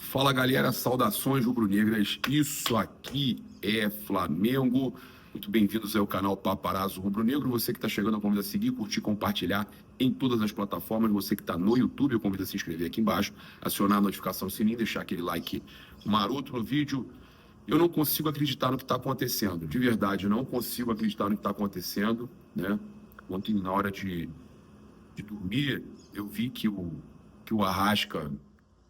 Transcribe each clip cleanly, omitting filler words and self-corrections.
Fala galera, saudações rubro-negras, isso aqui é Flamengo. Muito bem-vindos ao canal Paparazzo Rubro-Negro. Você que está chegando, eu convido a seguir, curtir, compartilhar em todas as plataformas. Você que está no YouTube, eu convido a se inscrever aqui embaixo, acionar a notificação sininho, deixar aquele like maroto no vídeo. Eu não consigo acreditar no que está acontecendo, de verdade, eu não consigo acreditar no que está acontecendo, né? Ontem, na hora de dormir, eu vi que o Arrasca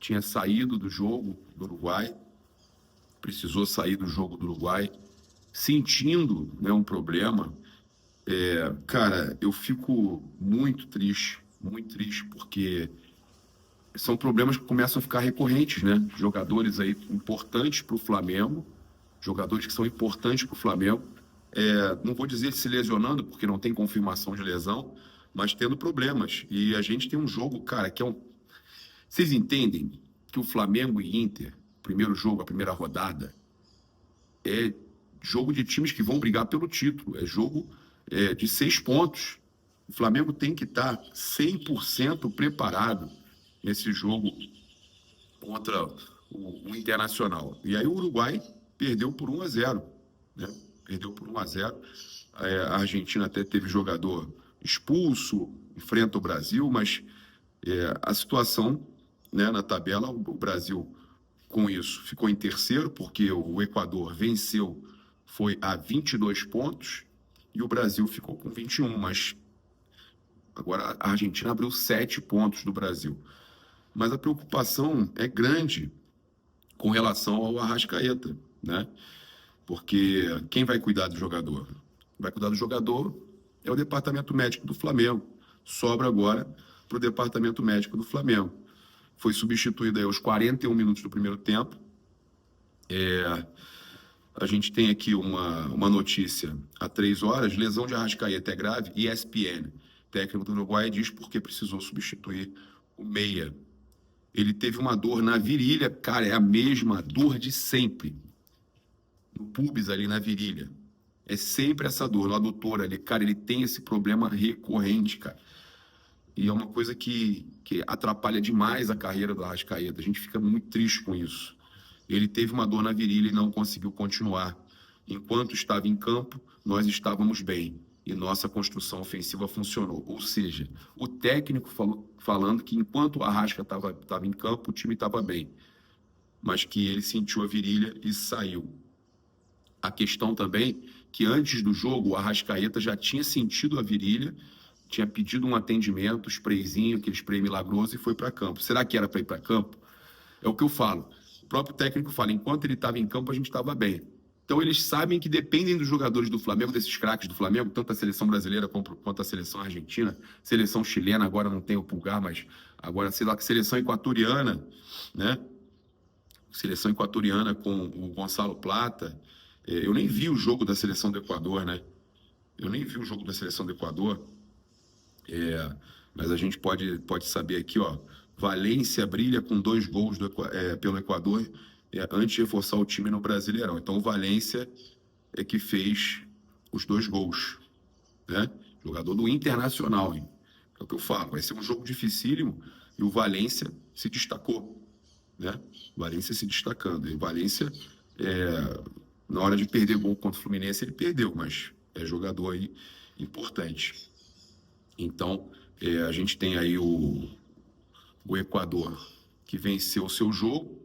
tinha saído do jogo do Uruguai, precisou sair do jogo do Uruguai, sentindo, né, um problema. Cara, eu fico muito triste, porque são problemas que começam a ficar recorrentes, né? Jogadores aí importantes para o Flamengo, jogadores que são importantes para o Flamengo, não vou dizer se lesionando, porque não tem confirmação de lesão, mas tendo problemas. E a gente tem um jogo, cara, que é um... Vocês entendem que o Flamengo e Inter, primeiro jogo, a primeira rodada, é jogo de times que vão brigar pelo título, é jogo de 6 pontos. O Flamengo tem que estar 100% preparado nesse jogo contra o Internacional. E aí o Uruguai perdeu por 1-0, né? Perdeu por 1-0. A Argentina até teve jogador expulso, enfrenta o Brasil, mas a situação, né, na tabela, o Brasil com isso ficou em terceiro, porque o Equador venceu, foi a 22 pontos, e o Brasil ficou com 21, mas agora a Argentina abriu 7 pontos do Brasil. Mas a preocupação é grande com relação ao Arrascaeta, né? Porque quem vai cuidar do jogador? Vai cuidar do jogador é o departamento médico do Flamengo. Sobra agora para o departamento médico do Flamengo. Foi substituído aí aos 41 minutos do primeiro tempo. A gente tem aqui uma notícia há 3 horas, lesão de Arrascaeta é grave, ESPN, técnico do Uruguai, diz porque precisou substituir o meia. Ele teve uma dor na virilha, cara, é a mesma dor de sempre. No pubis ali na virilha. É sempre essa dor, no adutor ali. Cara, ele tem esse problema recorrente, cara. E é uma coisa que atrapalha demais a carreira do Arrascaeta. A gente fica muito triste com isso. Ele teve uma dor na virilha e não conseguiu continuar. Enquanto estava em campo, nós estávamos bem. E nossa construção ofensiva funcionou. Ou seja, o técnico falando que enquanto o Arrasca estava em campo, o time estava bem. Mas que ele sentiu a virilha e saiu. A questão também que antes do jogo, o Arrascaeta já tinha sentido a virilha, tinha pedido um atendimento, sprayzinho, aquele spray milagroso, e foi para campo. Será que era para ir para campo? É o que eu falo. O próprio técnico fala, enquanto ele estava em campo, a gente estava bem. Então eles sabem que dependem dos jogadores do Flamengo, desses craques do Flamengo, tanto a seleção brasileira quanto a seleção argentina, seleção chilena, agora não tem o Pulgar, mas agora, sei lá, que seleção equatoriana, né? Seleção equatoriana com o Gonçalo Plata. Eu nem vi o jogo da seleção do Equador, né? Eu nem vi o jogo da seleção do Equador. Mas a gente pode saber aqui, ó. Valência brilha com 2 gols pelo Equador antes de reforçar o time no Brasileirão. Então o Valência é que fez os 2 gols, né? Jogador do Internacional, hein? É o que eu falo. Vai ser um jogo dificílimo e o Valência se destacou, né? O Valência se destacando. E o Valência, na hora de perder gol contra o Fluminense, ele perdeu, mas é jogador aí importante. Então, a gente tem aí o Equador, que venceu o seu jogo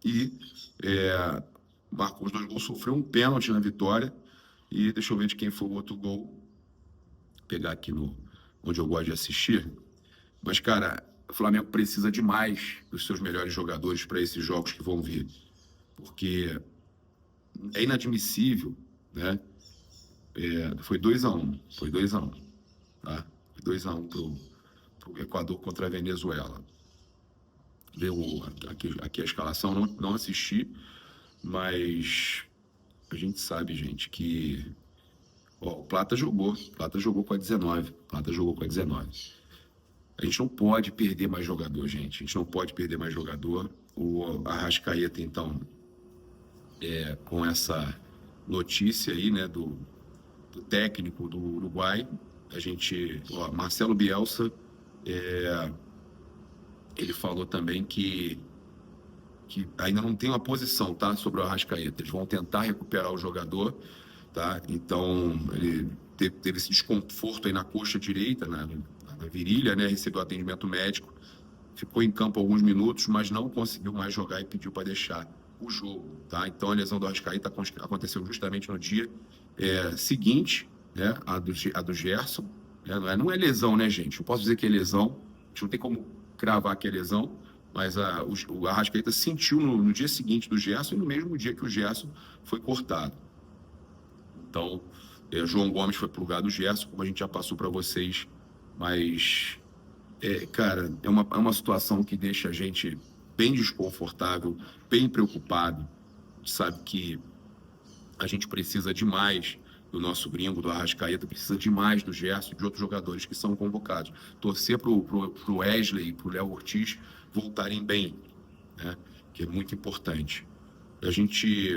e marcou os 2 gols, sofreu um pênalti na vitória. E deixa eu ver de quem foi o outro gol. Vou pegar aqui onde eu gosto de assistir. Mas, cara, o Flamengo precisa demais dos seus melhores jogadores para esses jogos que vão vir. Porque é inadmissível, né? Foi 2-1, tá? Foi 2-1 pro Equador contra a Venezuela. Deu aqui a escalação, não assisti, mas a gente sabe, gente, que o Plata jogou com a 19. A gente não pode perder mais jogador, gente. A gente não pode perder mais jogador. O Arrascaeta, então, com essa notícia aí, né, do técnico do Uruguai, a gente, Marcelo Bielsa, ele falou também que que ainda não tem uma posição, tá, sobre o Arrascaeta. Eles vão tentar recuperar o jogador, tá? Então, ele teve esse desconforto aí na coxa direita, na virilha, né? Recebeu atendimento médico, ficou em campo alguns minutos, mas não conseguiu mais jogar e pediu para deixar o jogo, tá? Então, a lesão do Arrascaeta aconteceu justamente no dia seguinte, né? A do Gerson, né? Não é lesão, né, gente? Eu posso dizer que é lesão, a gente não tem como cravar que é lesão, mas o Arrascaeta sentiu no dia seguinte do Gerson e no mesmo dia que o Gerson foi cortado. Então, João Gomes foi pro lugar do Gerson, como a gente já passou para vocês, mas, cara, é uma situação que deixa a gente bem desconfortável, bem preocupado. A gente sabe que a gente precisa demais do nosso gringo, do Arrascaeta, precisa demais do Gerson e de outros jogadores que são convocados. Torcer pro Wesley e pro Léo Ortiz voltarem bem, né? Que é muito importante. A gente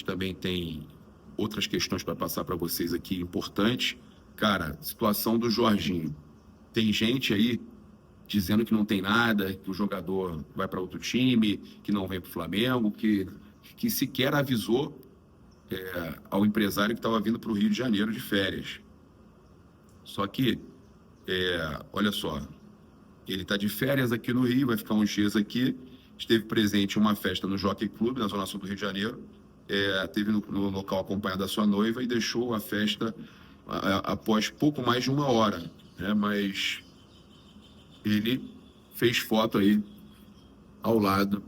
também tem outras questões para passar para vocês aqui importantes. Cara, situação do Jorginho. Tem gente aí dizendo que não tem nada, que o jogador vai para outro time, que não vem para o Flamengo, que sequer avisou ao empresário que estava vindo para o Rio de Janeiro de férias. Só que, olha só, ele está de férias aqui no Rio, vai ficar uns dias aqui, esteve presente em uma festa no Jockey Club, na Zona Sul do Rio de Janeiro, esteve no local acompanhado da sua noiva e deixou a festa após pouco mais de 1 hora, né? Mas ele fez foto aí ao lado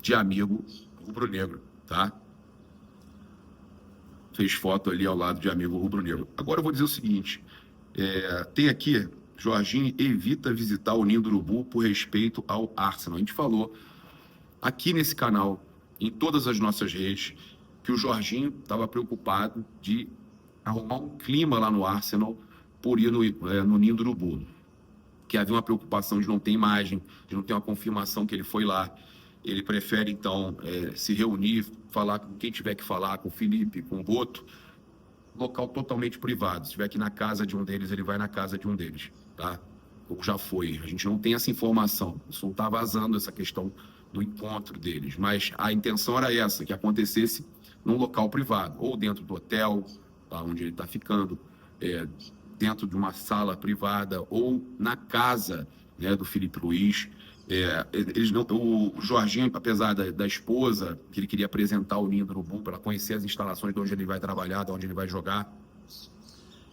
de amigo rubro-negro, tá? Fez foto ali ao lado de amigo rubro-negro. Agora eu vou dizer o seguinte, tem aqui, Jorginho evita visitar o Ninho do Urubu por respeito ao Arsenal. A gente falou aqui nesse canal, em todas as nossas redes, que o Jorginho estava preocupado de arrumar um clima lá no Arsenal por ir no Ninho do Urubu. Que havia uma preocupação de não ter imagem, de não ter uma confirmação que ele foi lá. Ele prefere, então, se reunir, falar com quem tiver que falar, com o Felipe, com o Boto, local totalmente privado. Se estiver aqui na casa de um deles, ele vai na casa de um deles, tá? Ou já foi. A gente não tem essa informação. Isso não está vazando essa questão do encontro deles. Mas a intenção era essa, que acontecesse num local privado, ou dentro do hotel, tá, onde ele está ficando, dentro de uma sala privada, ou na casa, né, do Felipe Luiz. O Jorginho, apesar da esposa, que ele queria apresentar o Ninho do Urubu para conhecer as instalações de onde ele vai trabalhar, de onde ele vai jogar.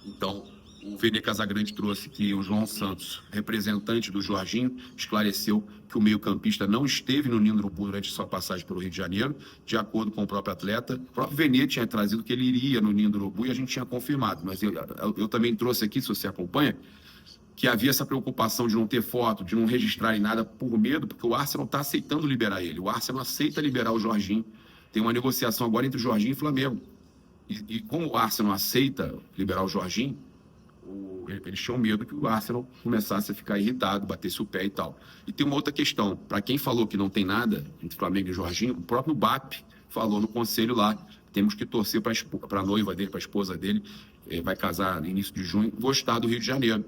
Então, o Vene Casagrande trouxe que o João Santos, representante do Jorginho, esclareceu que o meio-campista não esteve no Ninho do Urubu durante sua passagem pelo Rio de Janeiro, de acordo com o próprio atleta. O próprio Vene tinha trazido que ele iria no Ninho do Urubu e a gente tinha confirmado. Mas eu também trouxe aqui, se você acompanha, que havia essa preocupação de não ter foto, de não registrar em nada por medo, porque o Arsenal está aceitando liberar ele. O Arsenal aceita liberar o Jorginho. Tem uma negociação agora entre o Jorginho e o Flamengo. E como o Arsenal aceita liberar o Jorginho, eles tinham medo que o Arsenal começasse a ficar irritado, batesse o pé e tal. E tem uma outra questão. Para quem falou que não tem nada entre Flamengo e Jorginho, o próprio BAP falou no conselho lá, temos que torcer para a noiva dele, para a esposa dele, vai casar no início de junho, gostar do Rio de Janeiro.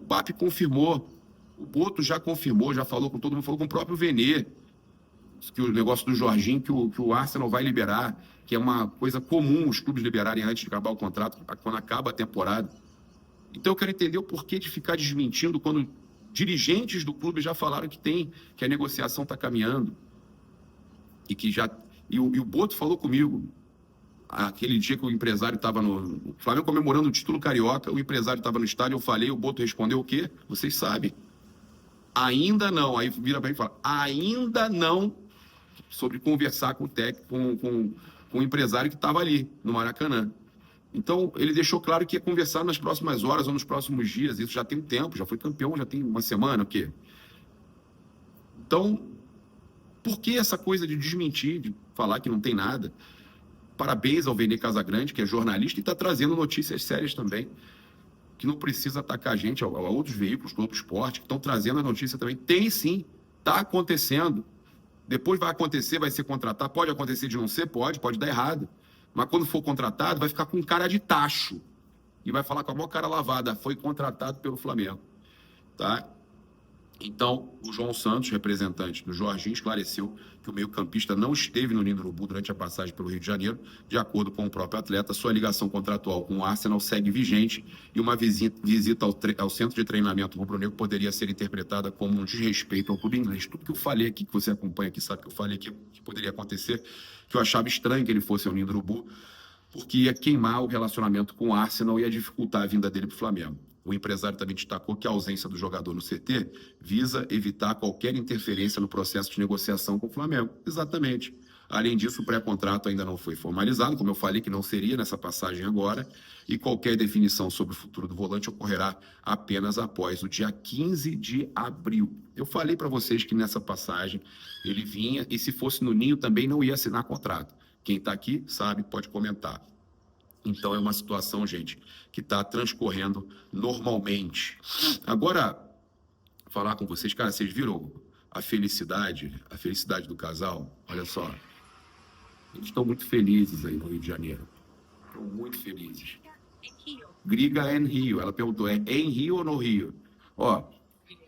O BAP confirmou, o Boto já confirmou, já falou com todo mundo, falou com o próprio Vene, que o negócio do Jorginho, que o Arsenal vai liberar, que é uma coisa comum os clubes liberarem antes de acabar o contrato, quando acaba a temporada. Então eu quero entender o porquê de ficar desmentindo quando dirigentes do clube já falaram que a negociação está caminhando. E o Boto falou comigo, aquele dia que o empresário estava no Flamengo comemorando o título carioca, o empresário estava no estádio, eu falei, o Boto respondeu o quê? Vocês sabem. Ainda não. Aí vira para mim e fala, ainda não, sobre conversar com o técnico, com o empresário que estava ali, no Maracanã. Então, ele deixou claro que ia conversar nas próximas horas ou nos próximos dias. Isso já tem um tempo, já foi campeão, já tem uma semana, o quê? Então, por que essa coisa de desmentir, de falar que não tem nada? Parabéns ao Vene Casagrande, que é jornalista e está trazendo notícias sérias também, que não precisa atacar a gente, a outros veículos do outro esporte, que estão trazendo a notícia também. Tem sim, está acontecendo. Depois vai acontecer, vai ser contratado, pode acontecer de não ser, pode dar errado. Mas quando for contratado, vai ficar com cara de tacho. E vai falar com a maior cara lavada, foi contratado pelo Flamengo. Tá? Então, o João Santos, representante do Jorginho, esclareceu que o meio-campista não esteve no Ninho do Urubu durante a passagem pelo Rio de Janeiro. De acordo com o próprio atleta, sua ligação contratual com o Arsenal segue vigente e uma visita ao centro de treinamento rubro-negro poderia ser interpretada como um desrespeito ao clube inglês. Tudo que eu falei aqui, que você acompanha aqui, sabe que eu falei aqui, que poderia acontecer, que eu achava estranho que ele fosse ao Ninho do Urubu, porque ia queimar o relacionamento com o Arsenal e ia dificultar a vinda dele para o Flamengo. O empresário também destacou que a ausência do jogador no CT visa evitar qualquer interferência no processo de negociação com o Flamengo. Exatamente. Além disso, o pré-contrato ainda não foi formalizado, como eu falei que não seria nessa passagem agora, e qualquer definição sobre o futuro do volante ocorrerá apenas após o dia 15 de abril. Eu falei para vocês que nessa passagem ele vinha, e se fosse no Ninho também não ia assinar contrato. Quem está aqui sabe, pode comentar. Então é uma situação, gente, que está transcorrendo normalmente. Agora, falar com vocês, cara, vocês viram a felicidade do casal? Olha só, eles estão muito felizes aí no Rio de Janeiro. Estão muito felizes. Griga em Rio. Ela perguntou, é em Rio ou no Rio? Ó,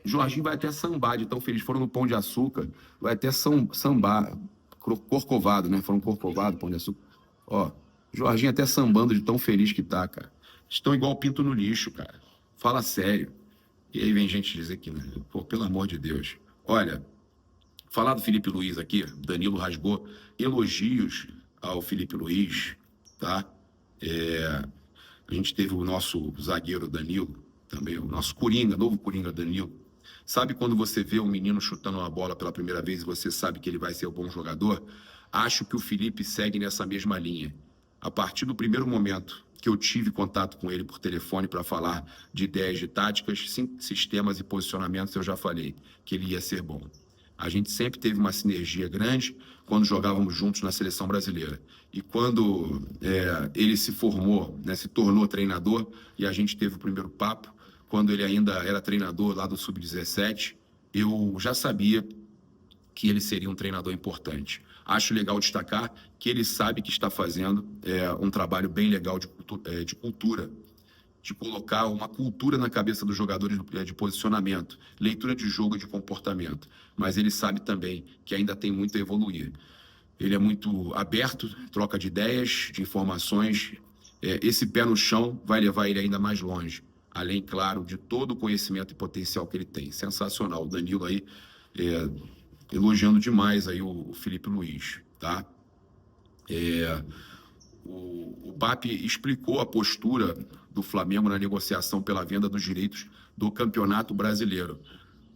Jorginho vai até sambar de tão feliz. Foram no Pão de Açúcar, vai até sambar. Corcovado, né? Foram Corcovado, Pão de Açúcar. Ó, Jorginho até sambando de tão feliz que tá, cara. Estão igual pinto no lixo, cara. Fala sério. E aí vem gente dizer que, né? Pô, pelo amor de Deus. Olha, falar do Felipe Luiz aqui, Danilo rasgou elogios ao Felipe Luiz, tá? A gente teve o nosso zagueiro Danilo, também o nosso Coringa, novo Coringa Danilo. Sabe quando você vê um menino chutando uma bola pela primeira vez e você sabe que ele vai ser um bom jogador? Acho que o Felipe segue nessa mesma linha. A partir do primeiro momento que eu tive contato com ele por telefone para falar de ideias de táticas, sistemas e posicionamentos, eu já falei que ele ia ser bom. A gente sempre teve uma sinergia grande quando jogávamos juntos na seleção brasileira. E quando ele se formou, né, se tornou treinador, e a gente teve o primeiro papo, quando ele ainda era treinador lá do Sub-17, eu já sabia que ele seria um treinador importante. Acho legal destacar que ele sabe que está fazendo um trabalho bem legal de cultura, de colocar uma cultura na cabeça dos jogadores de posicionamento, leitura de jogo e de comportamento. Mas ele sabe também que ainda tem muito a evoluir. Ele é muito aberto, troca de ideias, de informações. Esse pé no chão vai levar ele ainda mais longe. Além, claro, de todo o conhecimento e potencial que ele tem. Sensacional. O Danilo aí elogiando demais aí o Felipe Luiz, tá? O BAP explicou a postura do Flamengo na negociação pela venda dos direitos do Campeonato Brasileiro.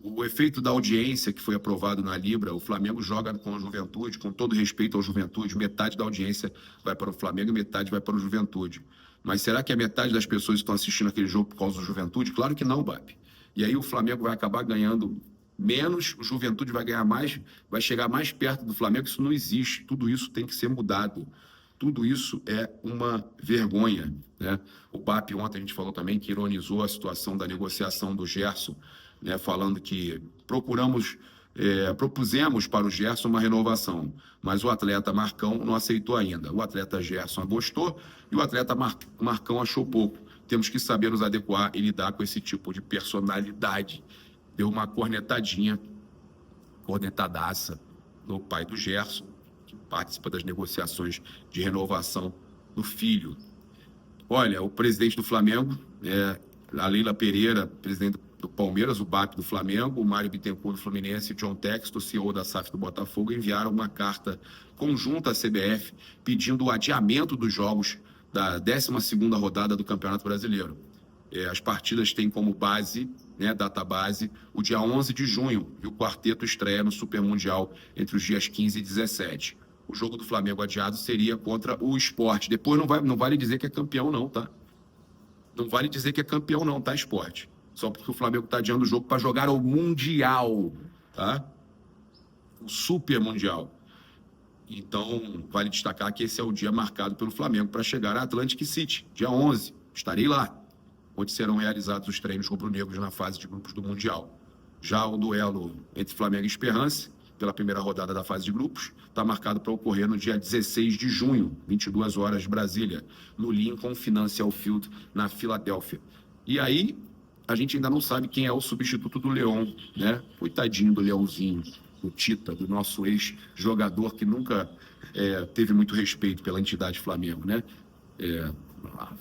O efeito da audiência que foi aprovado na Libra, o Flamengo joga com a Juventude, com todo respeito ao Juventude, metade da audiência vai para o Flamengo e metade vai para o Juventude. Mas será que a metade das pessoas estão assistindo aquele jogo por causa do Juventude? Claro que não, BAP. E aí o Flamengo vai acabar ganhando menos, o Juventude vai ganhar mais, vai chegar mais perto do Flamengo. Isso não existe, tudo isso tem que ser mudado. Tudo isso é uma vergonha, né? O BAP ontem a gente falou também que ironizou a situação da negociação do Gerson, né? Falando que propusemos para o Gerson uma renovação, mas o atleta Marcão não aceitou ainda. O atleta Gerson gostou e o atleta Marcão achou pouco. Temos que saber nos adequar e lidar com esse tipo de personalidade. Deu uma cornetadaça no pai do Gerson, que participa das negociações de renovação do filho. Olha, o presidente do Flamengo, a Leila Pereira, presidente do Palmeiras, o BAP do Flamengo, o Mário Bittencourt do Fluminense e o John Textor, CEO da SAF do Botafogo, enviaram uma carta conjunta à CBF pedindo o adiamento dos jogos da 12ª rodada do Campeonato Brasileiro. As partidas têm como base, né, data base, o dia 11 de junho, e o quarteto estreia no Super Mundial entre os dias 15 e 17. O jogo do Flamengo adiado seria contra o Sport. Depois não vale dizer que é campeão não, tá? Não vale dizer que é campeão não, tá, Sport? Só porque o Flamengo está adiando o jogo para jogar o Mundial, tá? O Super Mundial. Então, vale destacar que esse é o dia marcado pelo Flamengo para chegar a Atlantic City, dia 11. Estarei lá, onde serão realizados os treinos rubro-negros na fase de grupos do Mundial. Já o duelo entre Flamengo e Esperance, pela primeira rodada da fase de grupos, está marcado para ocorrer no dia 16 de junho, 22 horas de Brasília, no Lincoln Financial Field, na Filadélfia. E aí, a gente ainda não sabe quem é o substituto do Leão, né? Coitadinho do Leãozinho, do Tita, do nosso ex-jogador que nunca teve muito respeito pela entidade Flamengo, né?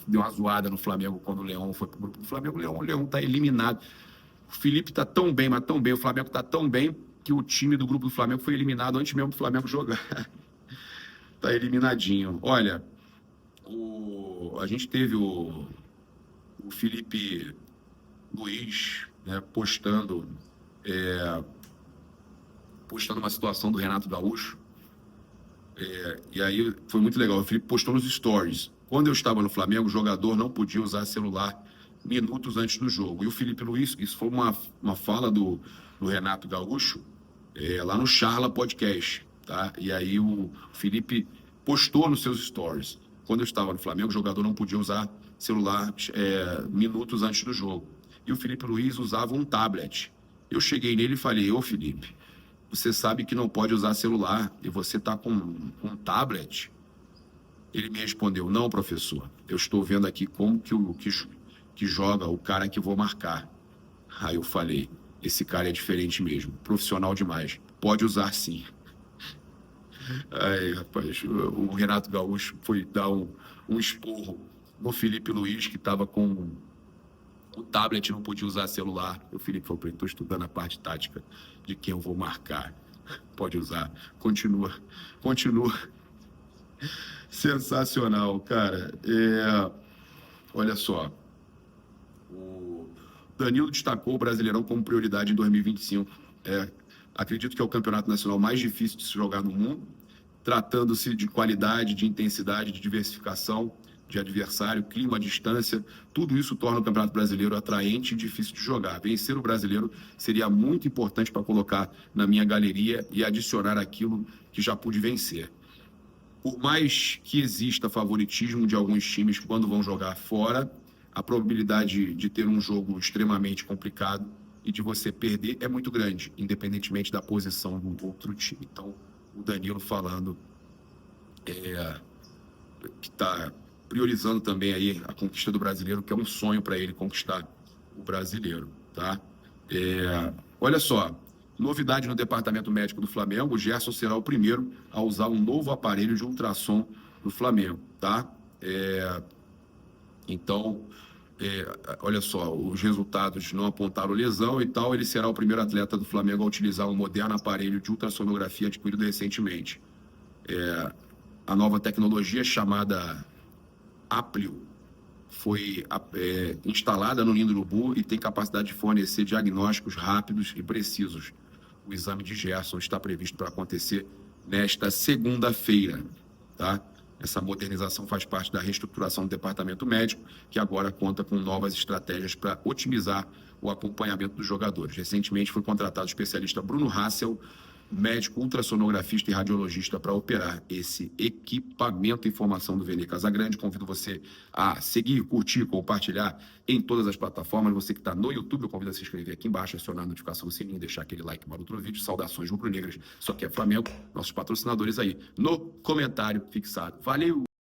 Deu uma zoada no Flamengo quando o Leão foi pro grupo do Flamengo. O Leão tá eliminado. O Felipe tá tão bem, mas tão bem. O Flamengo tá tão bem que o time do grupo do Flamengo foi eliminado antes mesmo do Flamengo jogar. Tá eliminadinho. Olha, a gente teve o Felipe Luiz, né, postando uma situação do Renato Gaúcho. E aí foi muito legal. O Felipe postou nos stories. Quando eu estava no Flamengo, o jogador não podia usar celular minutos antes do jogo. E o Felipe Luiz, isso foi uma fala do Renato Gaúcho, lá no Charla Podcast, tá? E aí o Felipe postou nos seus stories. Quando eu estava no Flamengo, o jogador não podia usar celular minutos antes do jogo. E o Felipe Luiz usava um tablet. Eu cheguei nele e falei: ô Felipe, você sabe que não pode usar celular e você está com um tablet? Ele me respondeu: não, professor, eu estou vendo aqui como que joga o cara que vou marcar. Aí eu falei: esse cara é diferente mesmo, profissional demais, pode usar sim. Aí, rapaz, o Renato Gaúcho foi dar um esporro no Felipe Luiz, que estava com o tablet, não podia usar celular. O Felipe falou: estou estudando a parte tática de quem eu vou marcar. Pode usar. Continua. Sensacional, cara. Olha só. O Danilo destacou o Brasileirão como prioridade em 2025. Acredito que é o campeonato nacional mais difícil de se jogar no mundo, tratando-se de qualidade, de intensidade, de diversificação, de adversário, clima, distância. Tudo isso torna o Campeonato Brasileiro atraente e difícil de jogar. Vencer o Brasileiro seria muito importante para colocar na minha galeria e adicionar aquilo que já pude vencer. Por mais que exista favoritismo de alguns times quando vão jogar fora, a probabilidade de ter um jogo extremamente complicado e de você perder é muito grande, independentemente da posição do outro time. Então, o Danilo falando que está priorizando também aí a conquista do Brasileiro, que é um sonho para ele conquistar o Brasileiro, tá? Olha só, novidade no departamento médico do Flamengo: o Gerson será o primeiro a usar um novo aparelho de ultrassom do Flamengo, tá? Então, olha só, os resultados não apontaram lesão e tal. Ele será o primeiro atleta do Flamengo a utilizar um moderno aparelho de ultrassonografia adquirido recentemente. A nova tecnologia, chamada Aplio, foi instalada no Ninho do Urubu e tem capacidade de fornecer diagnósticos rápidos e precisos. O exame de Gerson está previsto para acontecer nesta segunda-feira, tá? Essa modernização faz parte da reestruturação do departamento médico, que agora conta com novas estratégias para otimizar o acompanhamento dos jogadores. Recentemente foi contratado o especialista Bruno Hassel, médico ultrassonografista e radiologista, para operar esse equipamento. Informação do Vene Casagrande. Convido você a seguir, curtir, compartilhar em todas as plataformas. Você que está no YouTube, eu convido a se inscrever aqui embaixo, acionar a notificação do sininho, deixar aquele like para outro vídeo. Saudações rubro-negras, só que é Flamengo, nossos patrocinadores aí no comentário fixado. Valeu!